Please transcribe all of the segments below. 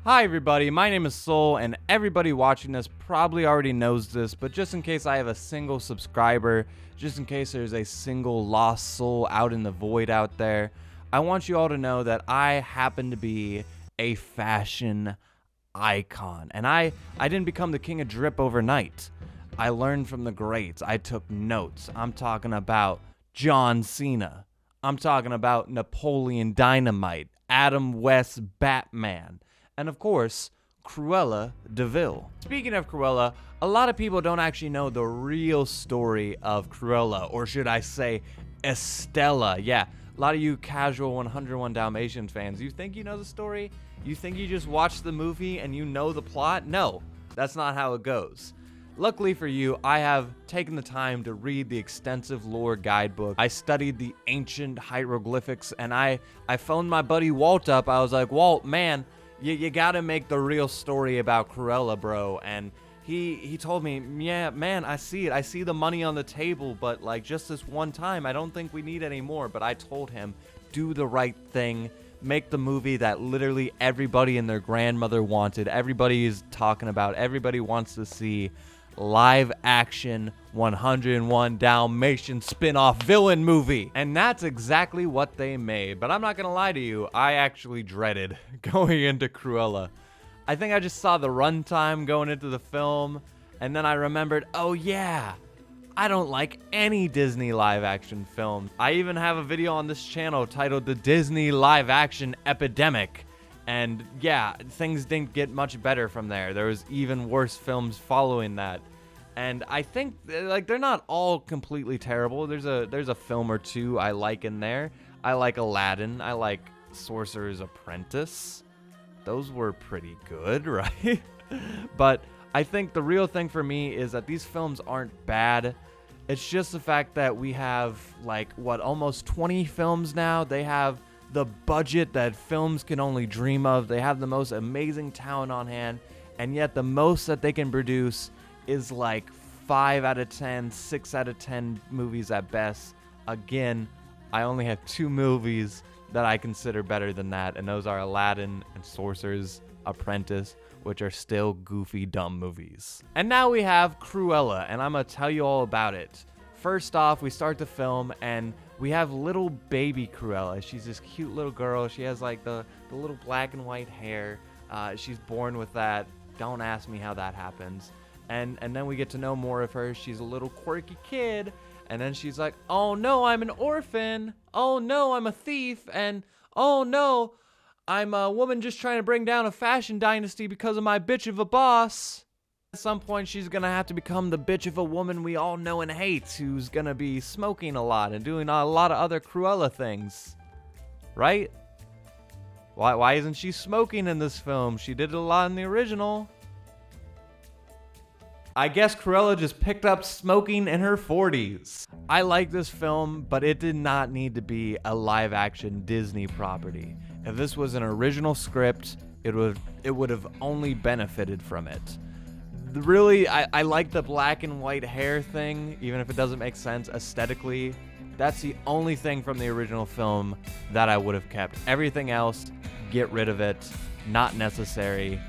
Hi everybody, my name is Sol, and everybody watching this probably already knows this, but just in case I have a single subscriber, just in case there's a single lost soul out in the void out there, I want you all to know that I happen to be a fashion icon. And I didn't become the king of drip overnight. I learned from the greats. I took notes. I'm talking about John Cena. I'm talking about Napoleon Dynamite, Adam West Batman, and of course, Cruella de Vil. Speaking of Cruella, a lot of people don't actually know the real story of Cruella, or should I say, Estella. Yeah, a lot of you casual 101 Dalmatians fans, you think you know the story? You think you just watched the movie and you know the plot? No, that's not how it goes. Luckily for you, I have taken the time to read the extensive lore guidebook. I studied the ancient hieroglyphics, and I phoned my buddy Walt up. I was like, Walt, man, you gotta make the real story about Cruella, bro. And he told me, yeah, man, I see it. I see the money on the table, but like just this one time, I don't think we need any more. But I told him, do the right thing. Make the movie that literally everybody and their grandmother wanted. Everybody is talking about. Everybody wants to see. Live action 101 Dalmatian spin-off villain movie. And that's exactly what they made. But I'm not gonna lie to you, I actually dreaded going into Cruella. I think I just saw the runtime going into the film, and then I remembered, oh yeah, I don't like any Disney live action film. I even have a video on this channel titled The Disney Live Action Epidemic. And yeah, things didn't get much better from there. There was even worse films following that. And I think like they're not all completely terrible. There's a film or two I like in there. I like Aladdin. I like Sorcerer's Apprentice. Those were pretty good, right? But I think the real thing for me is that these films aren't bad. It's just the fact that we have like almost 20 films now. They have the budget that films can only dream of. They have the most amazing talent on hand, and yet the most that they can produce is like 5 out of 10, 6 out of 10 movies at best. Again, I only have 2 movies that I consider better than that, and those are Aladdin and Sorcerer's Apprentice, which are still goofy, dumb movies. And now we have Cruella, and I'm gonna tell you all about it. First off, we start the film, and we have little baby Cruella. She's this cute little girl. She has like the little black and white hair. She's born with that. Don't ask me how that happens. And then we get to know more of her. She's a little quirky kid. And then she's like, oh no, I'm an orphan. Oh no, I'm a thief. And oh no, I'm a woman just trying to bring down a fashion dynasty because of my bitch of a boss. At some point, she's gonna have to become the bitch of a woman we all know and hate, who's gonna be smoking a lot and doing a lot of other Cruella things, right? Why isn't she smoking in this film? She did it a lot in the original. I guess Cruella just picked up smoking in her 40s. I like this film, but it did not need to be a live-action Disney property. If this was an original script, it would have only benefited from it. Really, I like the black and white hair thing, even if it doesn't make sense aesthetically. That's the only thing from the original film that I would have kept. Everything else, get rid of it. Not necessary.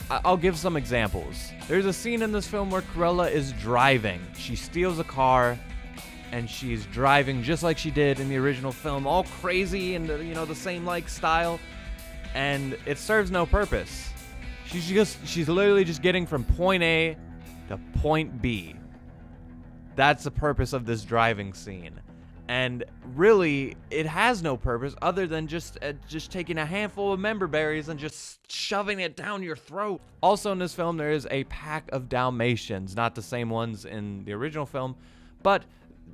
I'll give some examples. There's a scene in this film where Cruella is driving. She steals a car, and she's driving just like she did in the original film, all crazy and the same like style, and it serves no purpose. She's literally just getting from point A to point B. That's the purpose of this driving scene. And really, it has no purpose other than just taking a handful of member berries and just shoving it down your throat. Also in this film, there is a pack of Dalmatians, not the same ones in the original film, but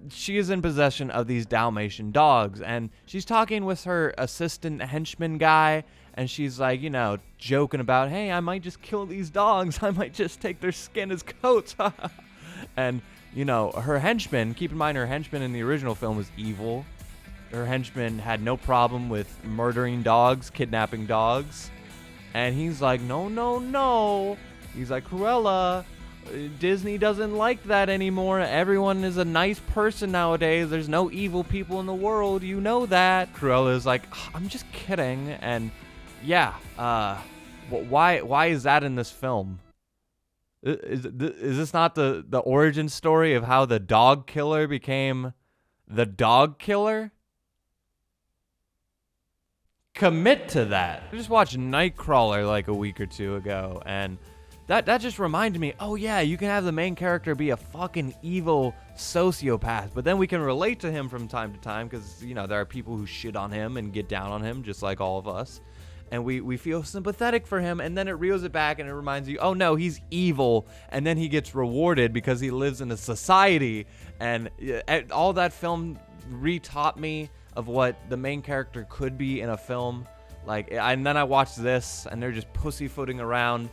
she is in possession of these Dalmatian dogs, and she's talking with her assistant henchman guy, and she's like, joking about, hey, I might just kill these dogs. I might just take their skin as coats. And, her henchman, keep in mind her henchman in the original film was evil. Her henchman had no problem with murdering dogs, kidnapping dogs. And he's like, no. He's like, Cruella, Disney doesn't like that anymore. Everyone is a nice person nowadays. There's no evil people in the world. You know that. Cruella is like, I'm just kidding. And yeah, Why is that in this film? Is this not the origin story of how the dog killer became the dog killer? Commit to that. I just watched Nightcrawler like a week or two ago, and that just reminded me, oh yeah, you can have the main character be a fucking evil sociopath, but then we can relate to him from time to time because, you know, there are people who shit on him and get down on him just like all of us. And we feel sympathetic for him, and then it reels it back and it reminds you, oh no, he's evil, and then he gets rewarded because he lives in a society. And all that film re-taught me of what the main character could be in a film. And then I watched this, and they're just pussyfooting around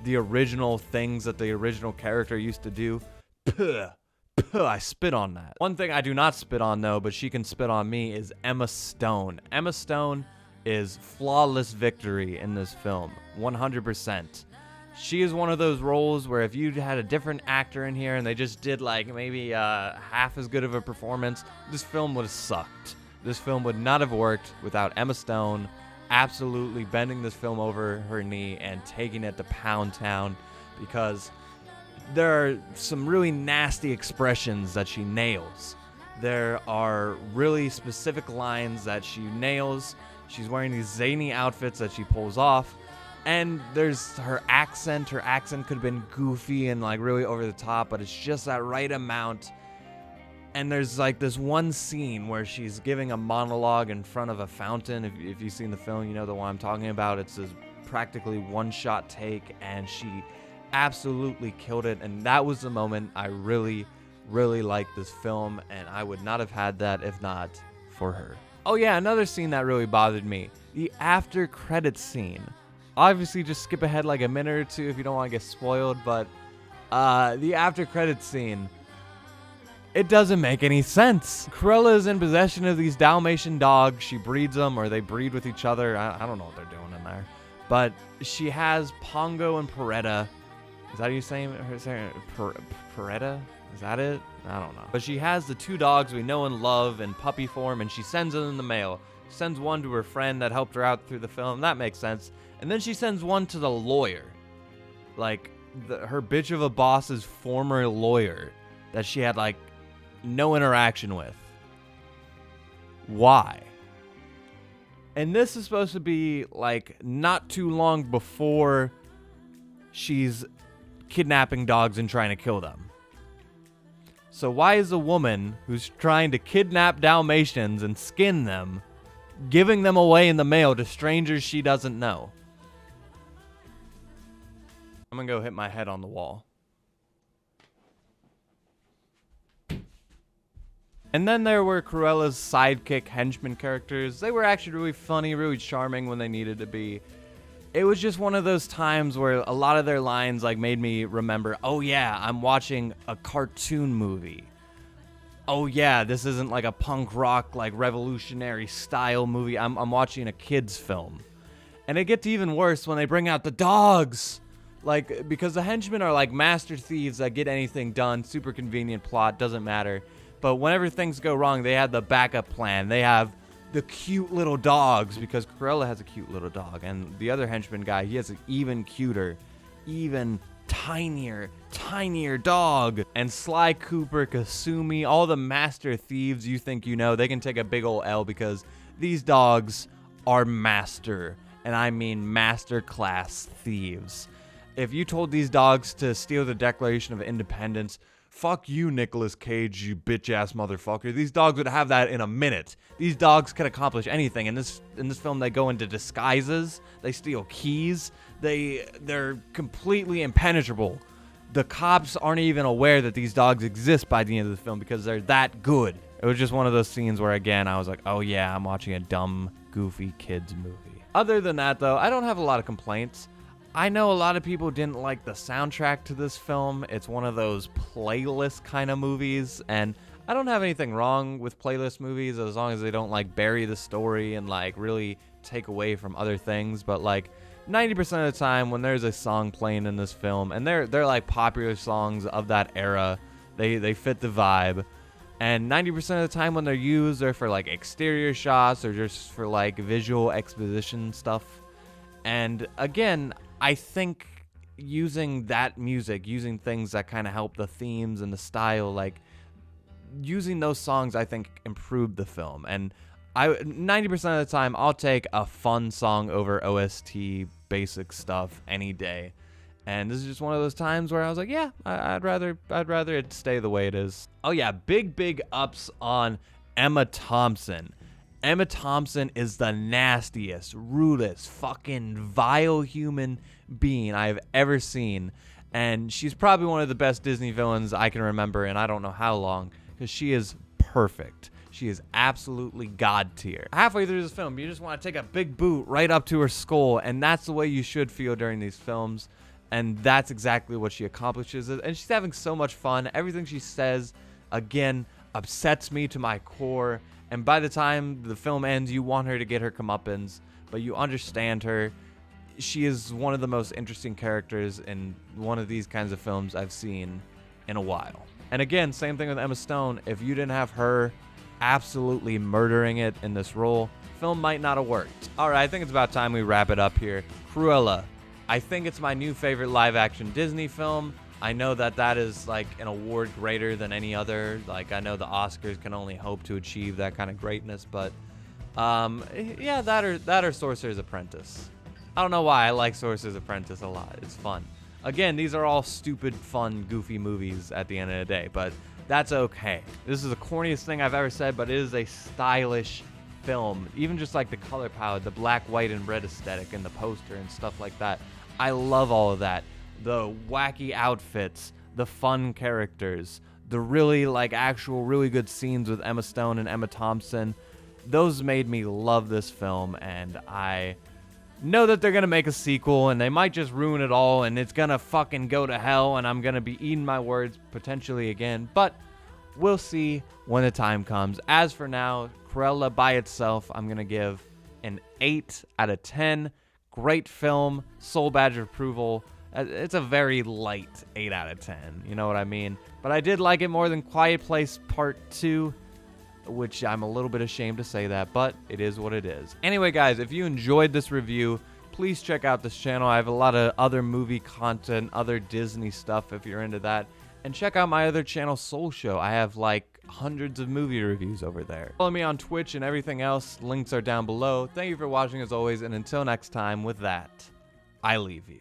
the original things that the original character used to do. Puh, I spit on that. One thing I do not spit on, though, but she can spit on me, is Emma Stone. Emma Stone is flawless victory in this film, 100%. She is one of those roles where if you had a different actor in here and they just did like maybe half as good of a performance, this film would have sucked. This film would not have worked without Emma Stone absolutely bending this film over her knee and taking it to Pound Town, because there are some really nasty expressions that she nails. There are really specific lines that she nails. She's wearing these zany outfits that she pulls off. And there's her accent. Her accent could have been goofy and like really over the top, but it's just that right amount. And there's like this one scene where she's giving a monologue in front of a fountain. If you've seen the film, you know the one I'm talking about. It's this practically one-shot take, and she absolutely killed it. And that was the moment I really, really liked this film, and I would not have had that if not for her. Oh yeah, another scene that really bothered me. The after credits scene. Obviously, just skip ahead like a minute or two if you don't want to get spoiled, but the after credits scene, it doesn't make any sense. Cruella is in possession of these Dalmatian dogs. She breeds them, or they breed with each other. I don't know what they're doing in there. But she has Pongo and Peretta. Is that how you say it? Peretta? Is that it? I don't know. But she has the two dogs we know and love in puppy form, and she sends them in the mail. She sends one to her friend that helped her out through the film. That makes sense. And then she sends one to the lawyer. Like, her bitch of a boss's former lawyer that she had, like, no interaction with. Why? And this is supposed to be, like, not too long before she's kidnapping dogs and trying to kill them. So why is a woman who's trying to kidnap Dalmatians and skin them giving them away in the mail to strangers she doesn't know? I'm gonna go hit my head on the wall. And then there were Cruella's sidekick henchman characters. They were actually really funny, really charming when they needed to be. It was just one of those times where a lot of their lines like made me remember, oh yeah, I'm watching a cartoon movie. Oh yeah, this isn't like a punk rock, like revolutionary style movie. I'm watching a kid's film. And it gets even worse when they bring out the dogs. Like, because the henchmen are like master thieves that get anything done. Super convenient plot, doesn't matter. But whenever things go wrong, they have the backup plan. They have the cute little dogs, because Cruella has a cute little dog. And the other henchman guy, he has an even cuter, even tinier dog. And Sly Cooper, Kasumi, all the master thieves you think you know, they can take a big ol' L because these dogs are master. And I mean master class thieves. If you told these dogs to steal the Declaration of Independence, fuck you, Nicolas Cage, you bitch-ass motherfucker. These dogs would have that in a minute. These dogs can accomplish anything. In this film, they go into disguises. They steal keys. They're completely impenetrable. The cops aren't even aware that these dogs exist by the end of the film because they're that good. It was just one of those scenes where, again, I was like, oh yeah, I'm watching a dumb, goofy kids movie. Other than that, though, I don't have a lot of complaints. I know a lot of people didn't like the soundtrack to this film. It's one of those playlist kind of movies, and I don't have anything wrong with playlist movies as long as they don't like bury the story and like really take away from other things. But like 90% of the time when there's a song playing in this film, and they're like popular songs of that era, they fit the vibe. And 90% of the time when they're used, they're for like exterior shots or just for like visual exposition stuff. And again, I think using that music, using things that kind of help the themes and the style, like using those songs, I think improved the film. And 90% of the time, I'll take a fun song over OST basic stuff any day. And this is just one of those times where I was like, yeah, I'd rather it stay the way it is. Oh yeah, big ups on Emma Thompson. Emma Thompson is the nastiest, rudest, fucking vile human being I have ever seen. And she's probably one of the best Disney villains I can remember in I don't know how long, because she is perfect. She is absolutely god tier. Halfway through this film, you just want to take a big boot right up to her skull, and that's the way you should feel during these films. And that's exactly what she accomplishes. And she's having so much fun. Everything she says, again, upsets me to my core. And by the time the film ends, you want her to get her comeuppance, but you understand her. She is one of the most interesting characters in one of these kinds of films I've seen in a while. And again, same thing with Emma Stone. If you didn't have her absolutely murdering it in this role, film might not have worked. All right, I think it's about time we wrap it up here. Cruella. I think it's my new favorite live-action Disney film. I know that is like an award greater than any other. Like, I know the Oscars can only hope to achieve that kind of greatness, but yeah, that or Sorcerer's Apprentice. I don't know why I like Sorcerer's Apprentice a lot. It's fun. Again, these are all stupid, fun, goofy movies at the end of the day, but that's okay. This is the corniest thing I've ever said, but it is a stylish film. Even just like the color palette, the black, white, and red aesthetic, and the poster and stuff like that. I love all of that. The wacky outfits, the fun characters, the really like actual really good scenes with Emma Stone and Emma Thompson. Those made me love this film, and I know that they're gonna make a sequel, and they might just ruin it all, and it's gonna fucking go to hell, and I'm gonna be eating my words potentially again, but we'll see when the time comes. As for now, Cruella by itself, I'm gonna give an 8 out of 10. Great film, Soul Badge of approval. It's a very light 8 out of 10, you know what I mean? But I did like it more than Quiet Place Part 2, which I'm a little bit ashamed to say that, but it is what it is. Anyway, guys, if you enjoyed this review, please check out this channel. I have a lot of other movie content, other Disney stuff if you're into that. And check out my other channel, Soul Show. I have like hundreds of movie reviews over there. Follow me on Twitch and everything else. Links are down below. Thank you for watching as always, and until next time, with that, I leave you.